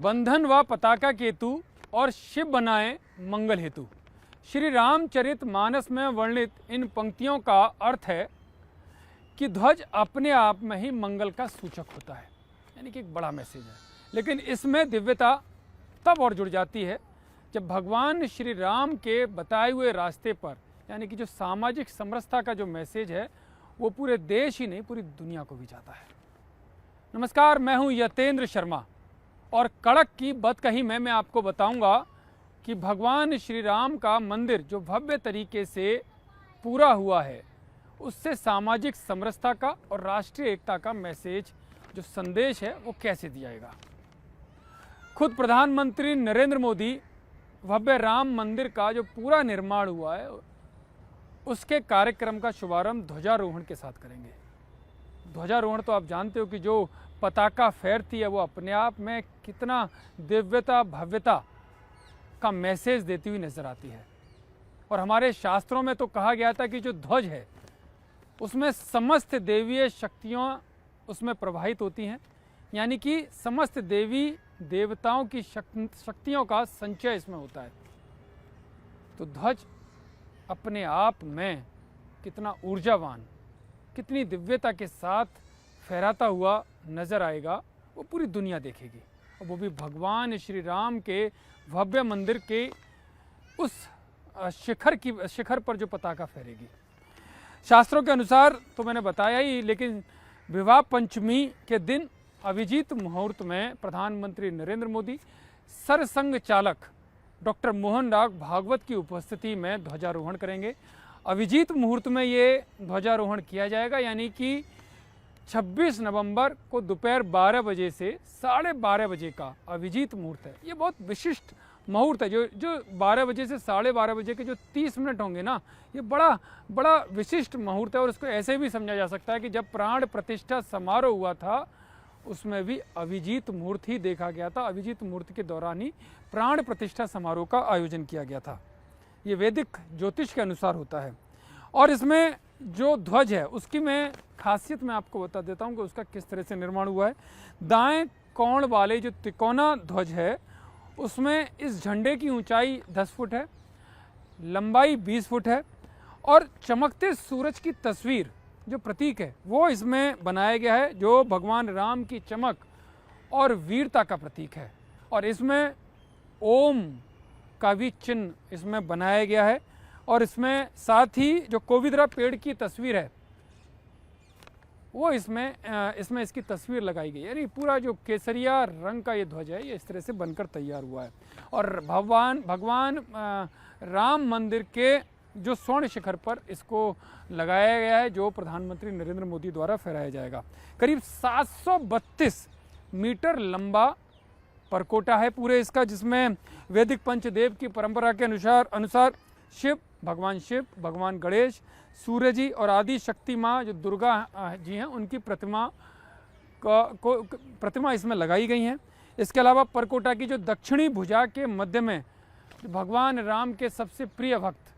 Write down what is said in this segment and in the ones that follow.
बंधन व पताका केतु और शिव बनाए मंगल हेतु। श्री रामचरित मानस में वर्णित इन पंक्तियों का अर्थ है कि ध्वज अपने आप में ही मंगल का सूचक होता है, यानी कि एक बड़ा मैसेज है। लेकिन इसमें दिव्यता तब और जुड़ जाती है जब भगवान श्री राम के बताए हुए रास्ते पर, यानी कि जो सामाजिक समरसता का जो मैसेज है वो पूरे देश ही नहीं पूरी दुनिया को भी जाता है। नमस्कार, मैं हूं यतेंद्र शर्मा और कड़क की बदकही में मैं आपको बताऊंगा कि भगवान श्री राम का मंदिर जो भव्य तरीके से पूरा हुआ है उससे सामाजिक समरसता का और राष्ट्रीय एकता का मैसेज जो संदेश है वो कैसे दियाएगा। खुद प्रधानमंत्री नरेंद्र मोदी भव्य राम मंदिर का जो पूरा निर्माण हुआ है उसके कार्यक्रम का शुभारंभ ध्वजारोहण के साथ करेंगे। ध्वजारोहण तो आप जानते हो कि जो पताका फहरती है वो अपने आप में कितना दिव्यता भव्यता का मैसेज देती हुई नजर आती है। और हमारे शास्त्रों में तो कहा गया था कि जो ध्वज है उसमें समस्त देवीय शक्तियाँ उसमें प्रवाहित होती हैं, यानी कि समस्त देवी देवताओं की शक्तियों का संचय इसमें होता है। तो ध्वज अपने आप में कितना ऊर्जावान, कितनी दिव्यता के साथ फहराता हुआ नजर आएगा वो पूरी दुनिया देखेगी, और वो भी भगवान श्री राम के भव्य मंदिर के उस शिखर पर जो पताका फहरेगी। शास्त्रों के अनुसार तो मैंने बताया ही, लेकिन विवाह पंचमी के दिन अभिजीत मुहूर्त में प्रधानमंत्री नरेंद्र मोदी सरसंघ चालक डॉक्टर मोहन राव भागवत की उपस्थिति में ध्वजारोहण करेंगे। अभिजीत मुहूर्त में ये ध्वजारोहण किया जाएगा, यानी कि 26 नवंबर को दोपहर 12 बजे से 12:30 बजे का अभिजीत मुहूर्त है। ये बहुत विशिष्ट मुहूर्त है। जो 12 बजे से 12:30 बजे के जो 30 मिनट होंगे ना, ये बड़ा विशिष्ट मुहूर्त है। और इसको ऐसे भी समझा जा सकता है कि जब प्राण प्रतिष्ठा समारोह हुआ था उसमें भी अभिजीत मुहूर्त ही देखा गया था। अभिजीत मुहूर्त के दौरान ही प्राण प्रतिष्ठा समारोह का आयोजन किया गया था। ये वैदिक ज्योतिष के अनुसार होता है। और इसमें जो ध्वज है उसकी मैं खासियत मैं आपको बता देता हूँ कि उसका किस तरह से निर्माण हुआ है। दाएं कोण वाले जो तिकोना ध्वज है उसमें इस झंडे की ऊंचाई 10 फुट है, लंबाई 20 फुट है, और चमकते सूरज की तस्वीर जो प्रतीक है वो इसमें बनाया गया है, जो भगवान राम की चमक और वीरता का प्रतीक है। और इसमें ओम का भी चिन्ह इसमें बनाया गया है। और इसमें साथ ही जो कोविदरा पेड़ की तस्वीर है वो इसमें इसकी तस्वीर लगाई गई है। यानी पूरा जो केसरिया रंग का ये ध्वज है ये इस तरह से बनकर तैयार हुआ है। और भगवान राम मंदिर के जो स्वर्ण शिखर पर इसको लगाया गया है, जो प्रधानमंत्री नरेंद्र मोदी द्वारा फहराया जाएगा। करीब 732 मीटर लंबा परकोटा है पूरे इसका, जिसमें वैदिक पंचदेव की परंपरा के अनुसार भगवान शिव, भगवान गणेश, सूर्य जी और आदि शक्ति माँ जो दुर्गा जी हैं उनकी प्रतिमा इसमें लगाई गई हैं। इसके अलावा परकोटा की जो दक्षिणी भुजा के मध्य में भगवान राम के सबसे प्रिय भक्त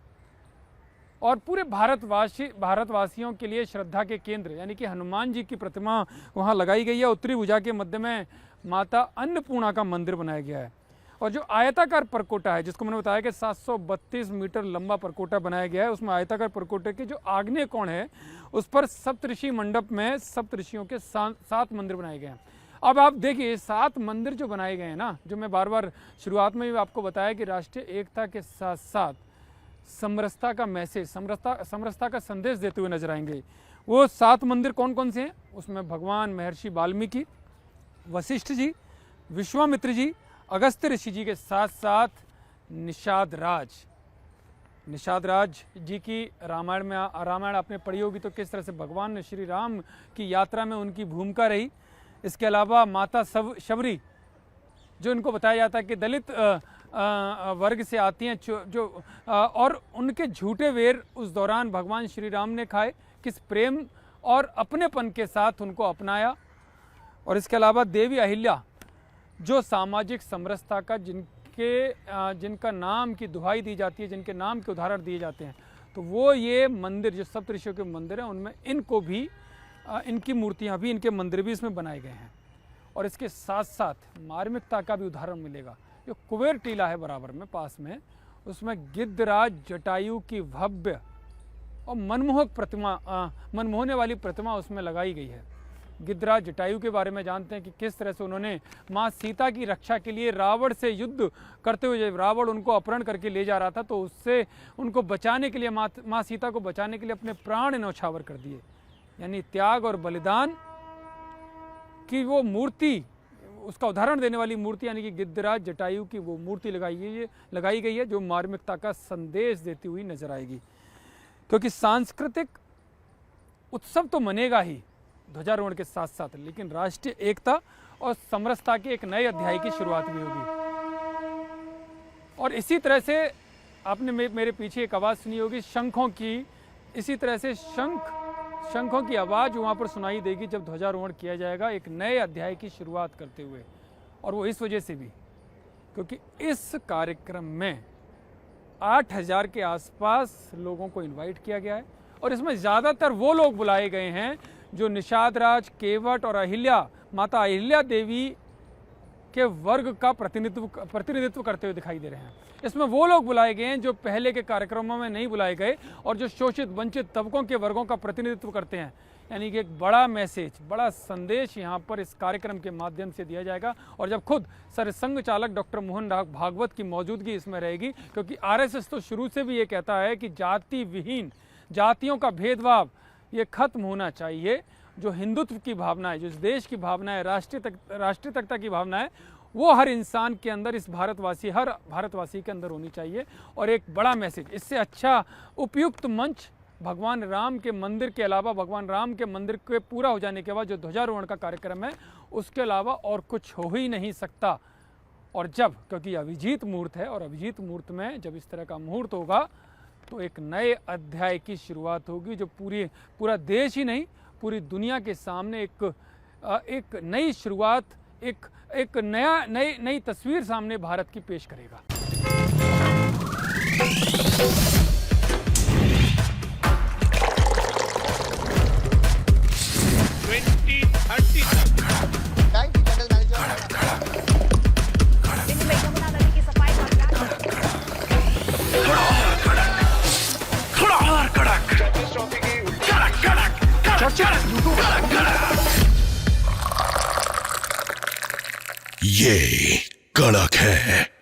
और पूरे भारतवासियों के लिए श्रद्धा के केंद्र यानी कि हनुमान जी की प्रतिमा वहाँ लगाई गई है। उत्तरी भुजा के मध्य में माता अन्नपूर्णा का मंदिर बनाया गया है। और जो आयताकार परकोटा है जिसको मैंने बताया कि 732 मीटर लंबा परकोटा बनाया गया है, उसमें आयताकार परकोटे के जो आग्नेय कोण है उस पर सप्तऋषि मंडप में सप्तऋषियों के 7 मंदिर बनाए गए हैं। अब आप देखिए 7 मंदिर जो बनाए गए हैं ना, जो मैं बार बार शुरुआत में भी आपको बताया कि राष्ट्रीय एकता के साथ साथ समरसता का मैसेज, समरसता का संदेश देते हुए नजर आएंगे। वो 7 मंदिर कौन कौन से हैं? उसमें भगवान महर्षि वाल्मीकि, वशिष्ठ जी, विश्वामित्र जी, अगस्त्य ऋषि जी के साथ साथ निषाद राज जी की रामायण आपने पढ़ी होगी तो किस तरह से भगवान श्री राम की यात्रा में उनकी भूमिका रही। इसके अलावा माता शबरी जो इनको बताया जाता है कि दलित वर्ग से आती हैं, जो और उनके झूठे वेर उस दौरान भगवान श्री राम ने खाए, किस प्रेम और अपनेपन के साथ उनको अपनाया। और इसके अलावा देवी अहिल्या जो सामाजिक समरसता का जिनका नाम की दुहाई दी जाती है, जिनके नाम के उदाहरण दिए जाते हैं, तो वो ये मंदिर जो सप्तऋषियों के मंदिर हैं उनमें इनको भी इनकी मूर्तियाँ भी, इनके मंदिर भी इसमें बनाए गए हैं। और इसके साथ साथ मार्मिकता का भी उदाहरण मिलेगा। जो कुबेर टीला है बराबर में पास में, उसमें गिद्धराज जटायु की भव्य और मनमोहक प्रतिमा, मनमोहने वाली प्रतिमा उसमें लगाई गई है। गिद्धराज जटायु के बारे में जानते हैं कि किस तरह से उन्होंने माँ सीता की रक्षा के लिए रावण से युद्ध करते हुए, जब रावण उनको अपहरण करके ले जा रहा था तो उससे उनको बचाने के लिए, माँ सीता को बचाने के लिए अपने प्राण न्यौछावर कर दिए। यानी त्याग और बलिदान की वो मूर्ति, उसका उदाहरण देने वाली मूर्ति यानी कि गिद्धराज जटायु की वो मूर्ति लगाई गई है जो मार्मिकता का संदेश देती हुई नजर आएगी। क्योंकि सांस्कृतिक उत्सव तो मनेगा ही ध्वजारोहण के साथ साथ, लेकिन राष्ट्रीय एकता और समरसता के एक नए अध्याय की शुरुआत भी होगी। और इसी तरह से आपने मेरे पीछे एक आवाज़ सुनी होगी शंखों की, इसी तरह से शंखों की आवाज़ वहाँ पर सुनाई देगी जब ध्वजारोहण किया जाएगा, एक नए अध्याय की शुरुआत करते हुए। और वो इस वजह से भी क्योंकि इस कार्यक्रम में 8000 के आसपास लोगों को इनवाइट किया गया है और इसमें ज़्यादातर वो लोग बुलाए गए हैं जो निषाद राज, केवट और माता अहिल्या देवी के वर्ग का प्रतिनिधित्व करते हुए दिखाई दे रहे हैं। इसमें वो लोग बुलाए गए हैं जो पहले के कार्यक्रमों में नहीं बुलाए गए और जो शोषित वंचित तबकों के वर्गों का प्रतिनिधित्व करते हैं। यानी कि एक बड़ा मैसेज, बड़ा संदेश यहाँ पर इस कार्यक्रम के माध्यम से दिया जाएगा। और जब खुद सरसंघ चालक डॉक्टर मोहन भागवत की मौजूदगी इसमें रहेगी, क्योंकि आरएसएस तो शुरू से भी ये कहता है कि जाति विहीन, जातियों का भेदभाव ये खत्म होना चाहिए। जो हिंदुत्व की भावना है, जो इस देश की भावना है, राष्ट्रीयता की भावना है, वो हर इंसान के अंदर, हर भारतवासी के अंदर होनी चाहिए। और एक बड़ा मैसेज, इससे अच्छा उपयुक्त मंच भगवान राम के मंदिर के अलावा, भगवान राम के मंदिर के पूरा हो जाने के बाद जो ध्वजारोहण का कार्यक्रम है उसके अलावा और कुछ हो ही नहीं सकता। और जब, क्योंकि अभिजीत मुहूर्त है और अभिजीत मुहूर्त में जब इस तरह का मुहूर्त होगा तो एक नए अध्याय की शुरुआत होगी जो पूरा देश ही नहीं, पूरी दुनिया के सामने एक नई शुरुआत, एक नई तस्वीर सामने भारत की पेश करेगा। 2030 ये कड़क है।